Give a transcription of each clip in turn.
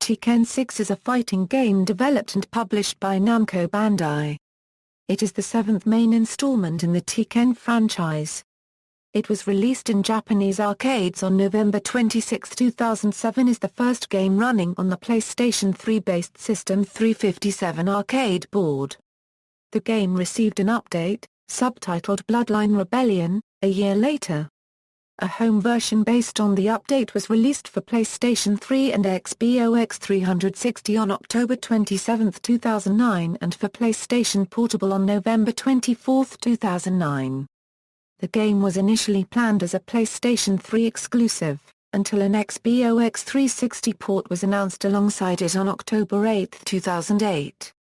Tekken 6 is a fighting game developed and published by Namco Bandai. It is the seventh main installment in the Tekken franchise. It was released in Japanese arcades on November 26, 2007 is the first game running on the PlayStation 3-based System 357 arcade board. The game received an update, subtitled Bloodline Rebellion, a year later. A home version based on the update was released for PlayStation 3 and Xbox 360 on October 27, 2009 and for PlayStation Portable on November 24, 2009. The game was initially planned as a PlayStation 3 exclusive, until an Xbox 360 port was announced alongside it on October 8, 2008.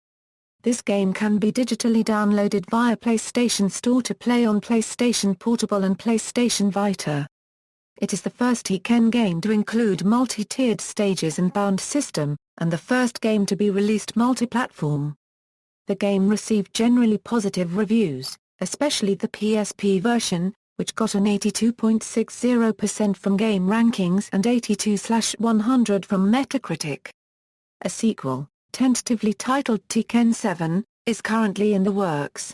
This game can be digitally downloaded via PlayStation Store to play on PlayStation Portable and PlayStation Vita. It is the first Tekken game to include multi-tiered stages and bound system, and the first game to be released multi-platform. The game received generally positive reviews, especially the PSP version, which got an 82.60% from Game Rankings and 82/100 from Metacritic. A sequel, tentatively titled Tekken 7, is currently in the works.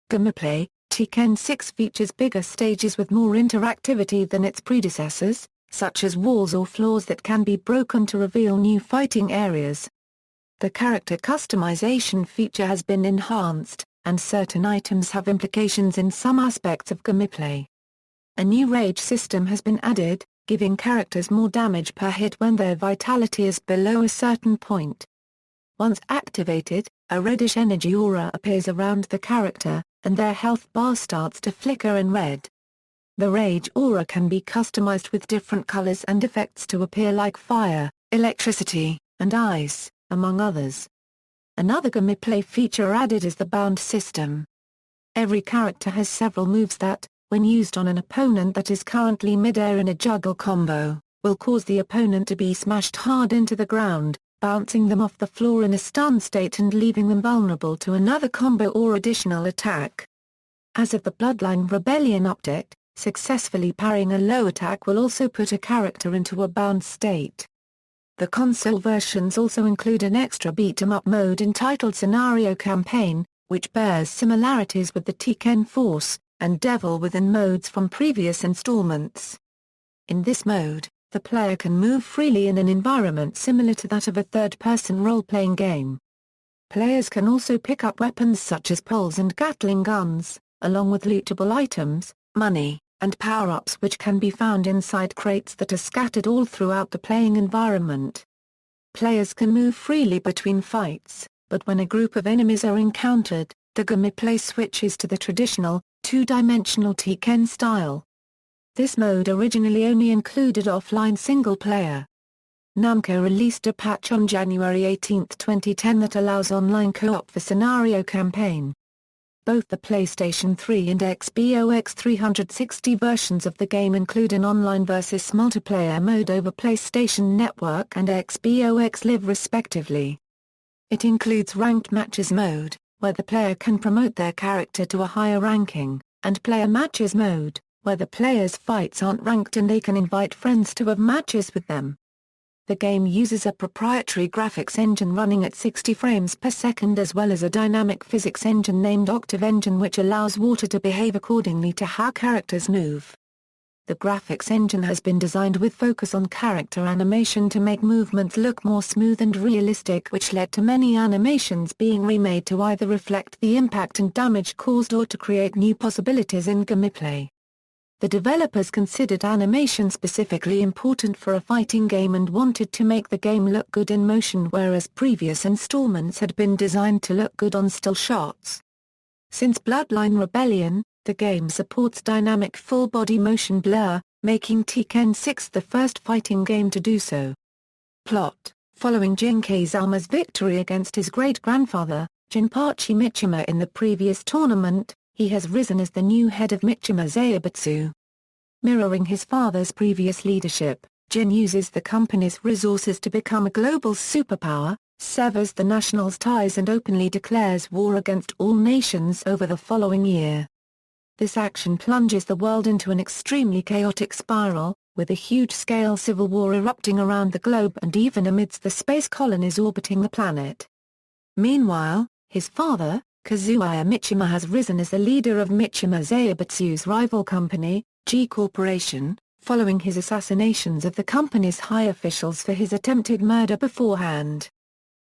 Gameplay: Tekken 6 features bigger stages with more interactivity than its predecessors, such as walls or floors that can be broken to reveal new fighting areas. The character customization feature has been enhanced, and certain items have implications in some aspects of gameplay. A new rage system has been added, giving characters more damage per hit when their vitality is below a certain point. Once activated, a reddish energy aura appears around the character, and their health bar starts to flicker in red. The rage aura can be customized with different colors and effects to appear like fire, electricity, and ice, among others. Another gameplay feature added is the bound system. Every character has several moves that, when used on an opponent that is currently mid-air in a juggle combo, will cause the opponent to be smashed hard into the ground, bouncing them off the floor in a stun state and leaving them vulnerable to another combo or additional attack. As of the Bloodline Rebellion update, successfully parrying a low attack will also put a character into a bound state. The console versions also include an extra beat-em-up mode entitled Scenario Campaign, which bears similarities with the Tekken Force and Devil Within modes from previous installments. In this mode, the player can move freely in an environment similar to that of a third-person role-playing game. Players can also pick up weapons such as poles and Gatling guns, along with lootable items, money, and power-ups which can be found inside crates that are scattered all throughout the playing environment. Players can move freely between fights, but when a group of enemies are encountered, the gameplay switches to the traditional, two-dimensional Tekken style. This mode originally only included offline single-player. Namco released a patch on January 18, 2010 that allows online co-op for Scenario Campaign. Both the PlayStation 3 and Xbox 360 versions of the game include an online versus multiplayer mode over PlayStation Network and Xbox Live respectively. It includes Ranked Matches mode, where the player can promote their character to a higher ranking, and Player Matches mode, where the players' fights aren't ranked and they can invite friends to have matches with them. The game uses a proprietary graphics engine running at 60 frames per second as well as a dynamic physics engine named Octave Engine which allows water to behave accordingly to how characters move. The graphics engine has been designed with focus on character animation to make movements look more smooth and realistic, which led to many animations being remade to either reflect the impact and damage caused or to create new possibilities in gameplay. The developers considered animation specifically important for a fighting game and wanted to make the game look good in motion, whereas previous installments had been designed to look good on still shots. Since Bloodline Rebellion, the game supports dynamic full-body motion blur, making Tekken 6 the first fighting game to do so. Plot: following Jin Kazama's victory against his great-grandfather, Jinpachi Mishima in the previous tournament, he has risen as the new head of Mishima Zaibatsu. Mirroring his father's previous leadership, Jin uses the company's resources to become a global superpower, severs the nationals' ties and openly declares war against all nations over the following year. This action plunges the world into an extremely chaotic spiral, with a huge-scale civil war erupting around the globe and even amidst the space colonies orbiting the planet. Meanwhile, his father, Kazuya Mishima, has risen as the leader of Mishima Zaibatsu's rival company, G Corporation, following his assassinations of the company's high officials for his attempted murder beforehand.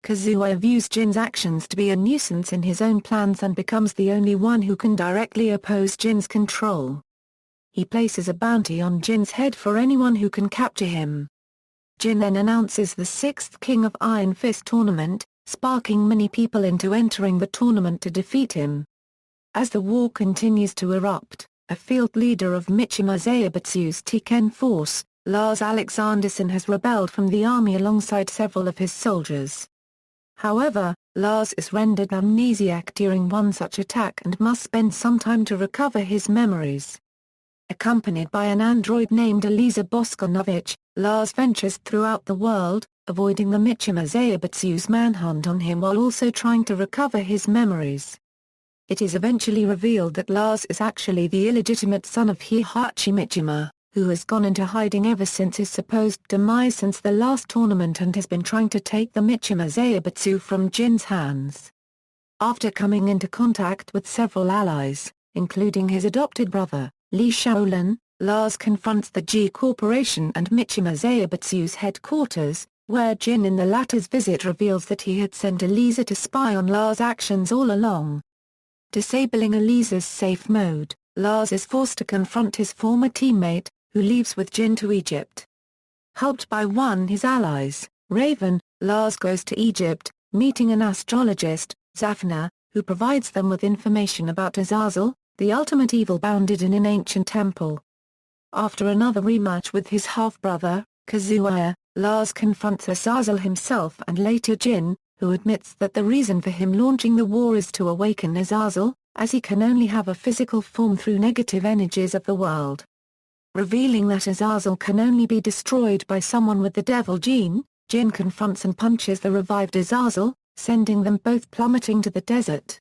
Kazuya views Jin's actions to be a nuisance in his own plans and becomes the only one who can directly oppose Jin's control. He places a bounty on Jin's head for anyone who can capture him. Jin then announces the 6th King of Iron Fist tournament, sparking many people into entering the tournament to defeat him. As the war continues to erupt, a field leader of Mishima Zaibatsu's Tekken force, Lars Alexanderson, has rebelled from the army alongside several of his soldiers. However, Lars is rendered amnesiac during one such attack and must spend some time to recover his memories. Accompanied by an android named Eliza Boskonovich, Lars ventures throughout the world, avoiding the Mishima Zaibatsu's manhunt on him while also trying to recover his memories. It is eventually revealed that Lars is actually the illegitimate son of Heihachi Mishima, who has gone into hiding ever since his supposed demise since the last tournament and has been trying to take the Mishima Zaibatsu from Jin's hands. After coming into contact with several allies, including his adopted brother, Li Shaolin, Lars confronts the G Corporation and Mishima Zaibatsu's headquarters, where Jin in the latter's visit reveals that he had sent Eliza to spy on Lars' actions all along. Disabling Eliza's safe mode, Lars is forced to confront his former teammate, who leaves with Jin to Egypt. Helped by his allies, Raven, Lars goes to Egypt, meeting an astrologist, Zafna, who provides them with information about Azazel, the ultimate evil bounded in an ancient temple. After another rematch with his half-brother, Kazuya, Lars confronts Azazel himself and later Jin, who admits that the reason for him launching the war is to awaken Azazel, as he can only have a physical form through negative energies of the world. Revealing that Azazel can only be destroyed by someone with the devil gene, Jin confronts and punches the revived Azazel, sending them both plummeting to the desert.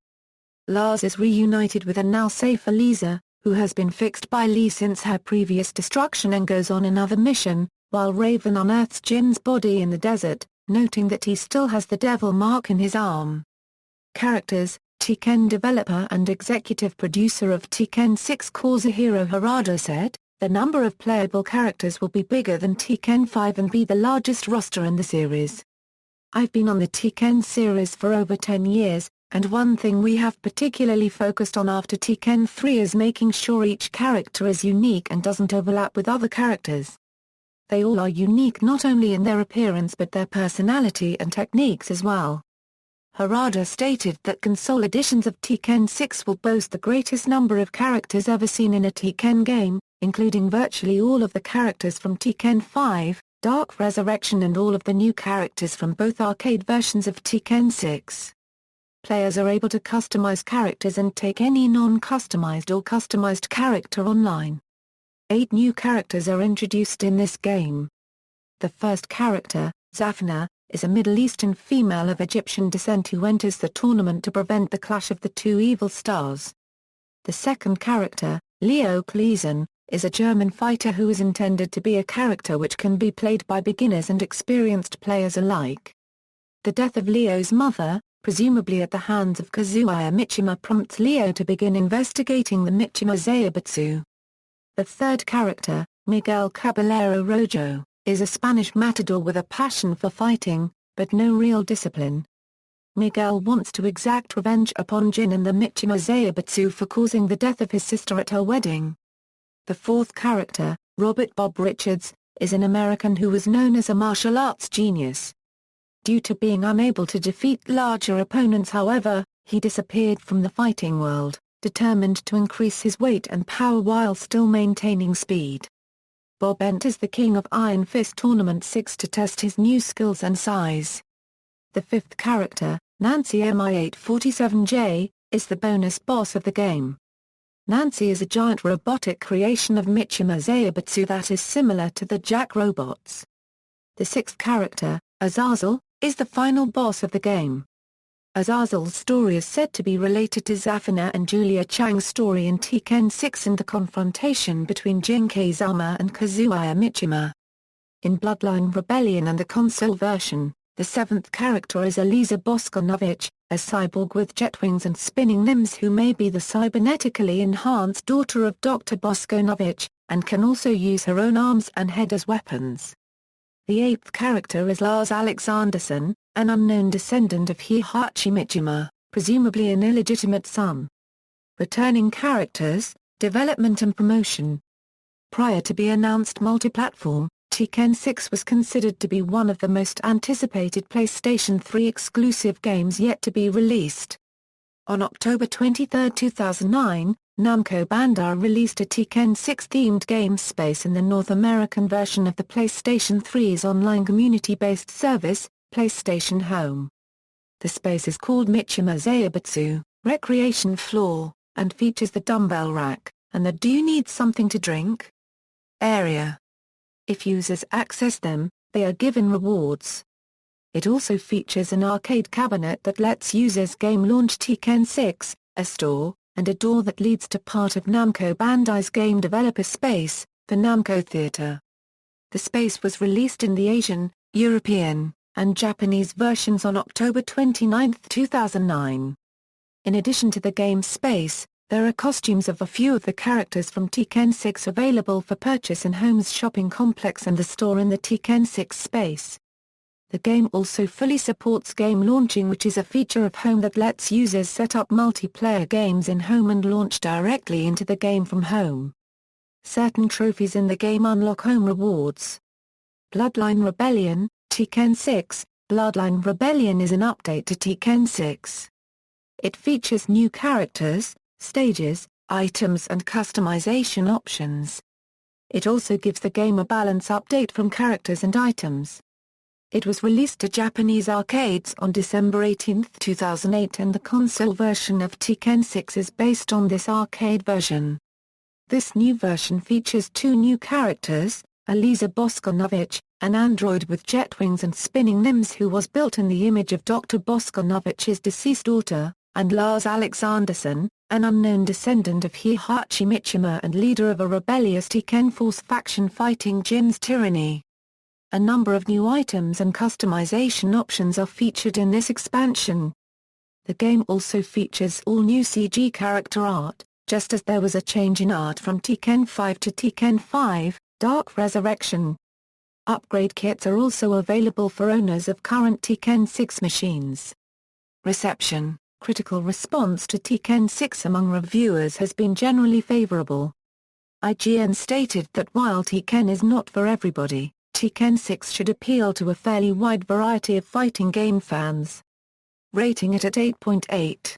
Lars is reunited with a now safe Eliza, who has been fixed by Lee since her previous destruction and goes on another mission, while Raven unearths Jin's body in the desert, noting that he still has the devil mark in his arm. Characters: Tekken developer and executive producer of Tekken 6 Kazuhiro Harada said, "The number of playable characters will be bigger than Tekken 5 and be the largest roster in the series. I've been on the Tekken series for over 10 years, and one thing we have particularly focused on after Tekken 3 is making sure each character is unique and doesn't overlap with other characters. They all are unique not only in their appearance but their personality and techniques as well." Harada stated that console editions of Tekken 6 will boast the greatest number of characters ever seen in a Tekken game, including virtually all of the characters from Tekken 5, Dark Resurrection and all of the new characters from both arcade versions of Tekken 6. Players are able to customize characters and take any non-customized or customized character online. 8 new characters are introduced in this game. The first character, Zafna, is a Middle Eastern female of Egyptian descent who enters the tournament to prevent the clash of the two evil stars. The second character, Leo Kleisen, is a German fighter who is intended to be a character which can be played by beginners and experienced players alike. The death of Leo's mother, presumably at the hands of Kazuya Mishima, prompts Leo to begin investigating the Mishima Zaibatsu. The third character, Miguel Caballero Rojo, is a Spanish matador with a passion for fighting, but no real discipline. Miguel wants to exact revenge upon Jin and the Mishima Zaibatsu for causing the death of his sister at her wedding. The fourth character, Robert Bob Richards, is an American who was known as a martial arts genius. Due to being unable to defeat larger opponents, however, he disappeared from the fighting world, determined to increase his weight and power while still maintaining speed. Bob enters the King of Iron Fist Tournament 6 to test his new skills and size. The fifth character, Nancy Mi-847J, is the bonus boss of the game. Nancy is a giant robotic creation of Mishima Zaibatsu that is similar to the Jack robots. The sixth character, Azazel, is the final boss of the game. Azazul's story is said to be related to Zafina and Julia Chang's story in Tekken 6 and the confrontation between Jin Kazama and Kazuya Mishima. In Bloodline Rebellion and the console version, the seventh character is Eliza Boskonovich, a cyborg with jet wings and spinning limbs who may be the cybernetically enhanced daughter of Dr. Boskonovich, and can also use her own arms and head as weapons. The eighth character is Lars Alexanderson, an unknown descendant of Heihachi Mishima, presumably an illegitimate son. Returning characters, development and promotion. Prior to the announced multi-platform, Tekken 6 was considered to be one of the most anticipated PlayStation 3 exclusive games yet to be released. On October 23, 2009, Namco Bandai released a Tekken 6-themed game space in the North American version of the PlayStation 3's online community-based service, PlayStation Home. The space is called Mishima Zaibatsu, Recreation Floor, and features the dumbbell rack, and the Do You Need Something to Drink? area. If users access them, they are given rewards. It also features an arcade cabinet that lets users game launch Tekken 6, a store, and a door that leads to part of Namco Bandai's game developer space, the Namco Theater. The space was released in the Asian, European, and Japanese versions on October 29, 2009. In addition to the game space, there are costumes of a few of the characters from Tekken 6 available for purchase in Home's shopping complex and the store in the Tekken 6 space. The game also fully supports game launching, which is a feature of Home that lets users set up multiplayer games in Home and launch directly into the game from Home. Certain trophies in the game unlock Home rewards. Bloodline Rebellion, Tekken 6. Bloodline Rebellion is an update to Tekken 6. It features new characters, stages, items and customization options. It also gives the game a balance update from characters and items. It was released to Japanese arcades on December 18, 2008, and the console version of Tekken 6 is based on this arcade version. This new version features two new characters, Eliza Boskonovich, an android with jet wings and spinning limbs who was built in the image of Dr. Boskonovich's deceased daughter, and Lars Alexanderson, an unknown descendant of Heihachi Mishima and leader of a rebellious Tekken Force faction fighting Jin's tyranny. A number of new items and customization options are featured in this expansion. The game also features all new CG character art, just as there was a change in art from Tekken 5 to Tekken 5, Dark Resurrection. Upgrade kits are also available for owners of current Tekken 6 machines. Reception. Critical response to Tekken 6 among reviewers has been generally favorable. IGN stated that while Tekken is not for everybody, Tekken 6 should appeal to a fairly wide variety of fighting game fans. Rating it at 8.8.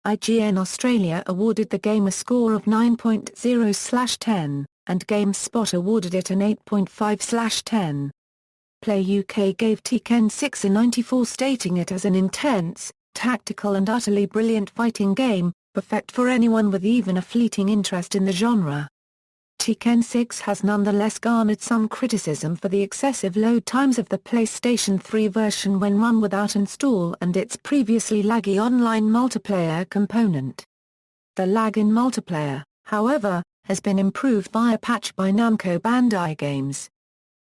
IGN Australia awarded the game a score of 9.0/10, and GameSpot awarded it an 8.5/10. Play UK gave Tekken 6 a 94, stating it as an intense, tactical and utterly brilliant fighting game, perfect for anyone with even a fleeting interest in the genre. Tekken 6 has nonetheless garnered some criticism for the excessive load times of the PlayStation 3 version when run without install and its previously laggy online multiplayer component. The lag in multiplayer, however, has been improved via patch by Namco Bandai Games.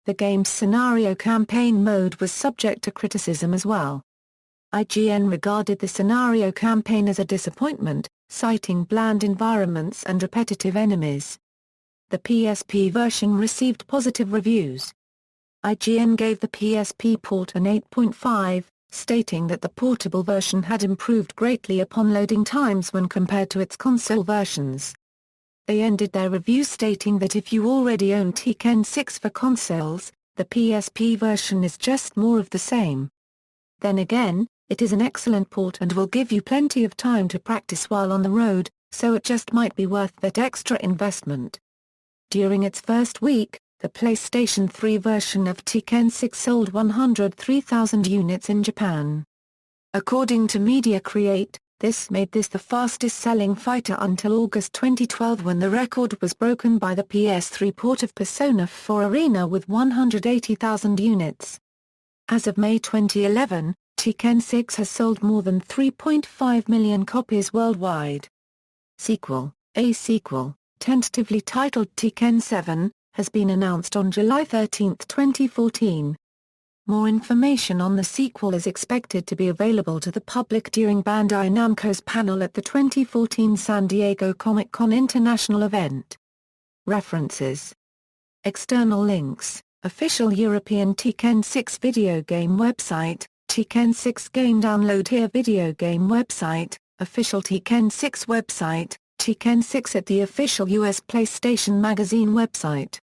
The game's scenario campaign mode was subject to criticism as well. IGN regarded the scenario campaign as a disappointment, citing bland environments and repetitive enemies. The PSP version received positive reviews. IGN gave the PSP port an 8.5, stating that the portable version had improved greatly upon loading times when compared to its console versions. They ended their review stating that if you already own Tekken 6 for consoles, the PSP version is just more of the same. Then again, it is an excellent port and will give you plenty of time to practice while on the road, so it just might be worth that extra investment. During its first week, the PlayStation 3 version of Tekken 6 sold 103,000 units in Japan. According to Media Create, this made this the fastest-selling fighter until August 2012, when the record was broken by the PS3 port of Persona 4 Arena with 180,000 units. As of May 2011, Tekken 6 has sold more than 3.5 million copies worldwide. Sequel. A sequel, tentatively titled Tekken 7, has been announced on July 13, 2014. More information on the sequel is expected to be available to the public during Bandai Namco's panel at the 2014 San Diego Comic-Con International event. References. External links: official European Tekken 6 video game website, Tekken 6 game download here, video game website, official Tekken 6 website, Tekken 6 at the official US PlayStation Magazine website.